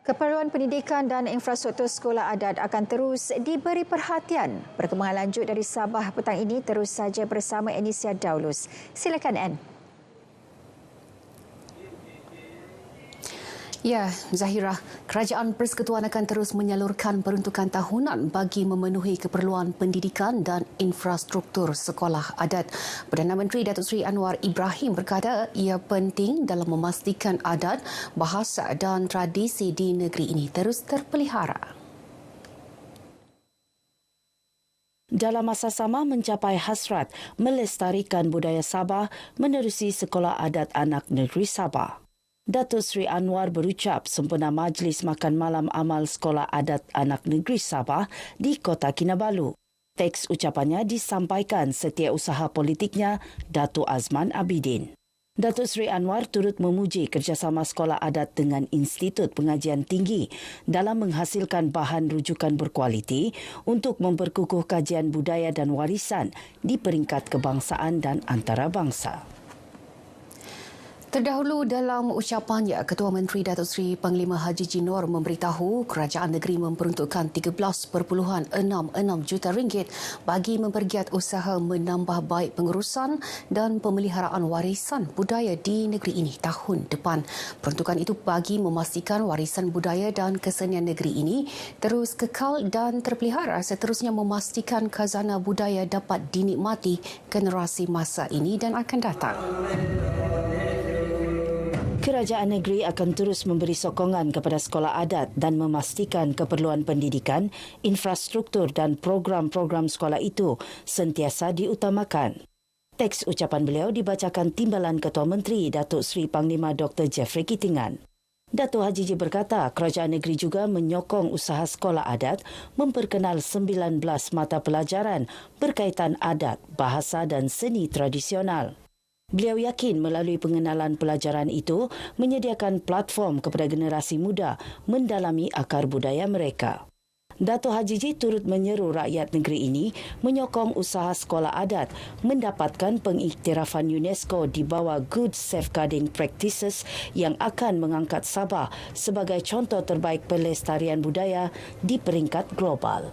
Keperluan pendidikan dan infrastruktur sekolah adat akan terus diberi perhatian. Perkembangan lanjut dari Sabah petang ini terus saja bersama Anisia Daulus. Silakan Ann. Ya, Zahira, Kerajaan Persekutuan akan terus menyalurkan peruntukan tahunan bagi memenuhi keperluan pendidikan dan infrastruktur sekolah adat. Perdana Menteri Datuk Seri Anwar Ibrahim berkata ia penting dalam memastikan adat, bahasa dan tradisi di negeri ini terus terpelihara. Dalam masa sama mencapai hasrat melestarikan budaya Sabah menerusi Sekolah Adat Anak Negeri Sabah. Datuk Seri Anwar berucap sempena Majlis Makan Malam Amal Sekolah Adat Anak Negeri Sabah di Kota Kinabalu. Teks ucapannya disampaikan setiausaha politiknya, Datuk Azman Abidin. Datuk Seri Anwar turut memuji kerjasama sekolah adat dengan Institut Pengajian Tinggi dalam menghasilkan bahan rujukan berkualiti untuk memperkukuh kajian budaya dan warisan di peringkat kebangsaan dan antarabangsa. Terdahulu dalam ucapannya, Ketua Menteri Datuk Seri Panglima Haji Jinor memberitahu kerajaan negeri memperuntukkan 13.66 juta ringgit bagi mempergiat usaha menambah baik pengurusan dan pemeliharaan warisan budaya di negeri ini tahun depan. Peruntukan itu bagi memastikan warisan budaya dan kesenian negeri ini terus kekal dan terpelihara, seterusnya memastikan khazanah budaya dapat dinikmati generasi masa ini dan akan datang. Kerajaan negeri akan terus memberi sokongan kepada sekolah adat dan memastikan keperluan pendidikan, infrastruktur dan program-program sekolah itu sentiasa diutamakan. Teks ucapan beliau dibacakan Timbalan Ketua Menteri Datuk Seri Panglima Dr. Jeffrey Kitingan. Datuk Haji Ji berkata kerajaan negeri juga menyokong usaha sekolah adat memperkenal 19 mata pelajaran berkaitan adat, bahasa dan seni tradisional. Beliau yakin melalui pengenalan pelajaran itu menyediakan platform kepada generasi muda mendalami akar budaya mereka. Datuk Haji Ji turut menyeru rakyat negeri ini menyokong usaha sekolah adat mendapatkan pengiktirafan UNESCO di bawah Good Safeguarding Practices yang akan mengangkat Sabah sebagai contoh terbaik pelestarian budaya di peringkat global.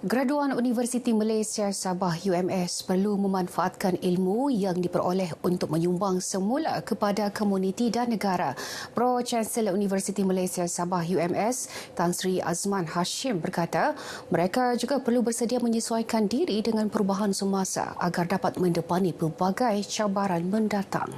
Graduan Universiti Malaysia Sabah UMS perlu memanfaatkan ilmu yang diperoleh untuk menyumbang semula kepada komuniti dan negara. Pro-Chancellor Universiti Malaysia Sabah UMS, Tan Sri Azman Hashim berkata, mereka juga perlu bersedia menyesuaikan diri dengan perubahan semasa agar dapat mendepani pelbagai cabaran mendatang.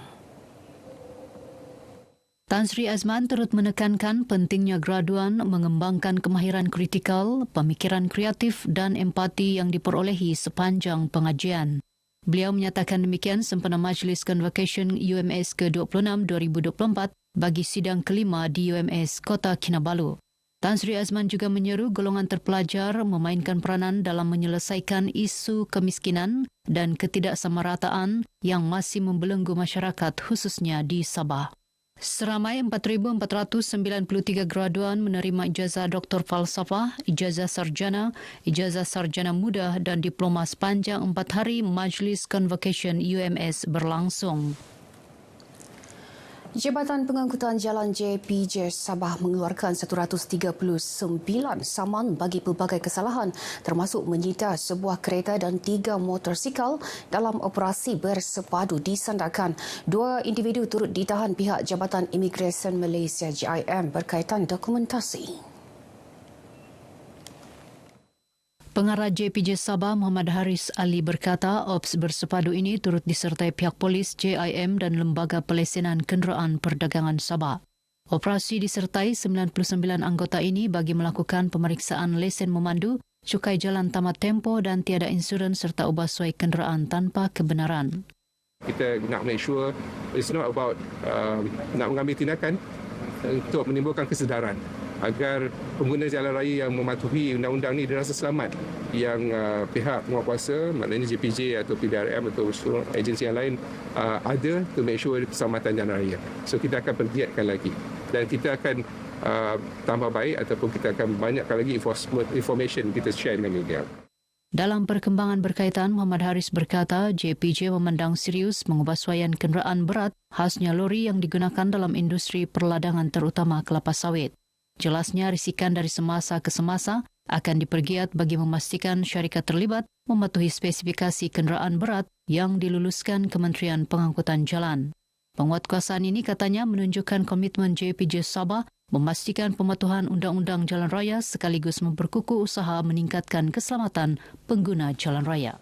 Tan Sri Azman turut menekankan pentingnya graduan mengembangkan kemahiran kritikal, pemikiran kreatif dan empati yang diperolehi sepanjang pengajian. Beliau menyatakan demikian sempena Majlis Convocation UMS ke-26 2024 bagi sidang kelima di UMS Kota Kinabalu. Tan Sri Azman juga menyeru golongan terpelajar memainkan peranan dalam menyelesaikan isu kemiskinan dan ketidaksamarataan yang masih membelenggu masyarakat khususnya di Sabah. Seramai 4,493 graduan menerima ijazah Doktor Falsafah, ijazah sarjana muda dan diploma sepanjang 4 hari Majlis Convocation UMS berlangsung. Jabatan Pengangkutan Jalan JPJ Sabah mengeluarkan 139 saman bagi pelbagai kesalahan termasuk menyita sebuah kereta dan 3 motosikal dalam operasi bersepadu di Sandakan. 2 individu turut ditahan pihak Jabatan Imigresen Malaysia JIM berkaitan dokumentasi. Pengarah JPJ Sabah Muhammad Haris Ali berkata ops bersepadu ini turut disertai pihak polis, JIM dan Lembaga Pelesenan Kenderaan Perdagangan Sabah. Operasi disertai 99 anggota ini bagi melakukan pemeriksaan lesen memandu, cukai jalan tamat tempoh dan tiada insurans serta ubah suai kenderaan tanpa kebenaran. Kita nak make sure it's not about nak mengambil tindakan untuk menimbulkan kesedaran agar pengguna jalan raya yang mematuhi undang-undang ni dirasa selamat, yang pihak penguatkuasa maknanya JPJ atau PDRM atau agensi yang lain ada to make sure keselamatan jalan raya. So kita akan pergiatkan lagi dan kita akan tambah baik ataupun kita akan banyakkan lagi information kita share dengan media. Dalam perkembangan berkaitan, Muhammad Haris berkata JPJ memandang serius pengubahsuaian kenderaan berat khasnya lori yang digunakan dalam industri perladangan terutama kelapa sawit. Jelasnya risikan dari semasa ke semasa akan dipergiat bagi memastikan syarikat terlibat mematuhi spesifikasi kenderaan berat yang diluluskan Kementerian Pengangkutan Jalan. Penguatkuasaan ini katanya menunjukkan komitmen JPJ Sabah memastikan pematuhan Undang-Undang Jalan Raya sekaligus memperkukuh usaha meningkatkan keselamatan pengguna jalan raya.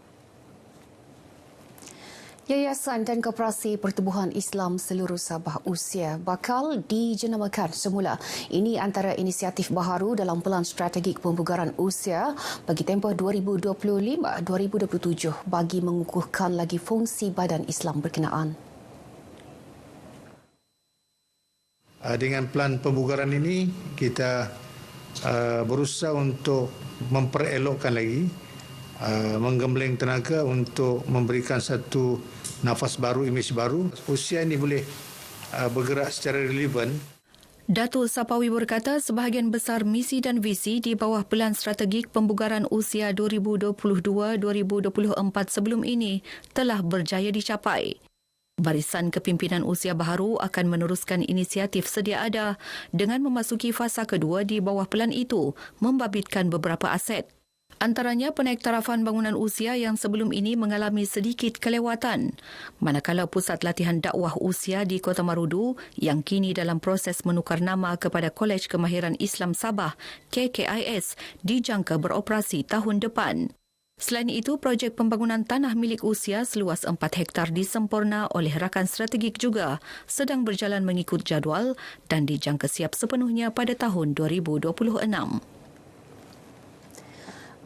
Yayasan dan Koperasi Pertubuhan Islam Seluruh Sabah Usia bakal dijenamakan semula. Ini antara inisiatif baharu dalam Pelan Strategik Pembugaran Usia bagi tempoh 2025-2027 bagi mengukuhkan lagi fungsi badan Islam berkenaan. Dengan pelan pembugaran ini, kita berusaha untuk memperelokkan lagi, menggembleng tenaga untuk memberikan satu nafas baru, imej baru. Usia ini boleh bergerak secara relevan. Datuk Sapawi berkata sebahagian besar misi dan visi di bawah Pelan Strategik Pembugaran Usia 2022-2024 sebelum ini telah berjaya dicapai. Barisan Kepimpinan Usia Baharu akan meneruskan inisiatif sedia ada dengan memasuki fasa kedua di bawah pelan itu, membabitkan beberapa aset. Antaranya penaiktarafan bangunan usia yang sebelum ini mengalami sedikit kelewatan, manakala Pusat Latihan Dakwah Usia di Kota Marudu yang kini dalam proses menukar nama kepada Kolej Kemahiran Islam Sabah KKIS dijangka beroperasi tahun depan. Selain itu, projek pembangunan tanah milik usia seluas 4 hektar disempurna oleh rakan strategik juga sedang berjalan mengikut jadual dan dijangka siap sepenuhnya pada tahun 2026.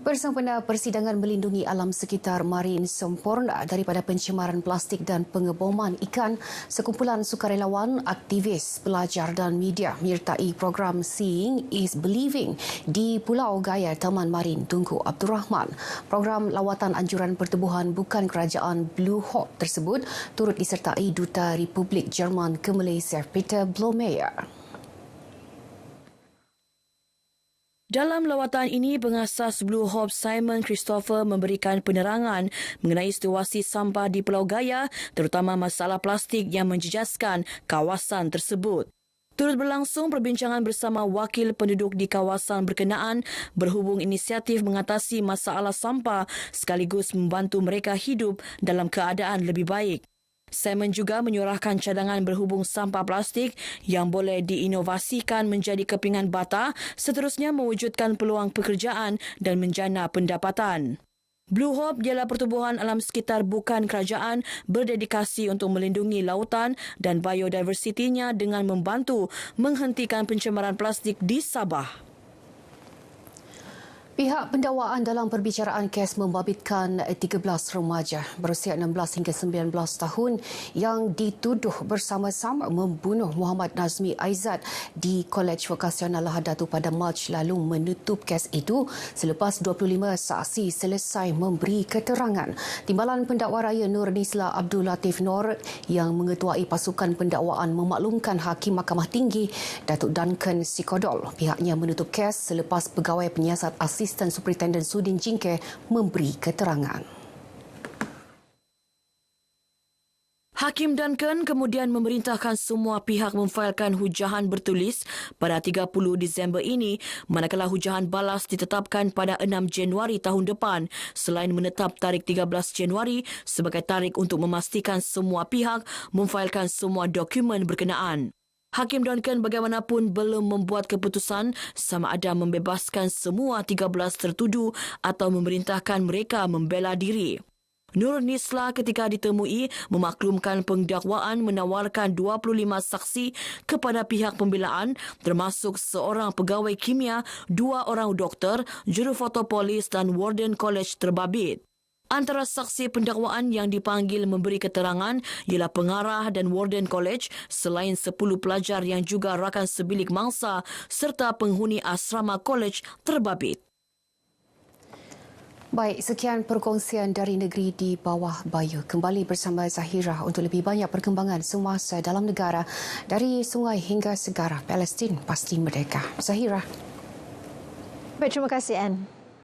Bersempena persidangan melindungi alam sekitar marin sempurna daripada pencemaran plastik dan pengeboman ikan, sekumpulan sukarelawan, aktivis, pelajar dan media menyertai program Seeing is Believing di Pulau Gaya Taman Marin Tunku Abdul Rahman. Program lawatan anjuran pertubuhan bukan kerajaan Blue Hawk tersebut turut disertai Duta Republik Jerman ke Malaysia Peter Blomeyer. Dalam lawatan ini, pengasas Blue Hope Simon Christopher memberikan penerangan mengenai situasi sampah di Pulau Gaya, terutama masalah plastik yang menjejaskan kawasan tersebut. Turut berlangsung perbincangan bersama wakil penduduk di kawasan berkenaan berhubung inisiatif mengatasi masalah sampah sekaligus membantu mereka hidup dalam keadaan lebih baik. Simon juga menyurahkan cadangan berhubung sampah plastik yang boleh diinovasikan menjadi kepingan bata, seterusnya mewujudkan peluang pekerjaan dan menjana pendapatan. Blue Hope ialah pertubuhan alam sekitar bukan kerajaan berdedikasi untuk melindungi lautan dan biodiversitinya dengan membantu menghentikan pencemaran plastik di Sabah. Pihak pendakwaan dalam perbicaraan kes membabitkan 13 remaja berusia 16 hingga 19 tahun yang dituduh bersama-sama membunuh Muhammad Nazmi Aizat di Kolej Vokasional Lahadatu pada Mac lalu menutup kes itu selepas 25 saksi selesai memberi keterangan. Timbalan Pendakwa Raya Nur Nisla Abdul Latif Nur yang mengetuai pasukan pendakwaan memaklumkan Hakim Mahkamah Tinggi Datuk Duncan Sikodol pihaknya menutup kes selepas Pegawai Penyiasat Asisten Superintendent Sudin Jingke memberi keterangan. Hakim Duncan kemudian memerintahkan semua pihak memfailkan hujahan bertulis pada 30 Disember ini, manakala hujahan balas ditetapkan pada 6 Januari tahun depan, selain menetap tarikh 13 Januari sebagai tarikh untuk memastikan semua pihak memfailkan semua dokumen berkenaan. Hakim Duncan bagaimanapun belum membuat keputusan sama ada membebaskan semua 13 tertuduh atau memerintahkan mereka membela diri. Nur Nisla ketika ditemui memaklumkan pendakwaan menawarkan 25 saksi kepada pihak pembelaan termasuk seorang pegawai kimia, 2 orang doktor, jurufoto polis dan warden kolej terbabit. Antara saksi pendakwaan yang dipanggil memberi keterangan ialah pengarah dan warden kolej selain 10 pelajar yang juga rakan sebilik mangsa serta penghuni asrama kolej terbabit. Baik, sekian perkongsian dari negeri di bawah Bayu. Kembali bersama Zahira untuk lebih banyak perkembangan semasa dalam negara dari sungai hingga segara Palestin pasti merdeka. Zahira. Baik, terima kasih Anne.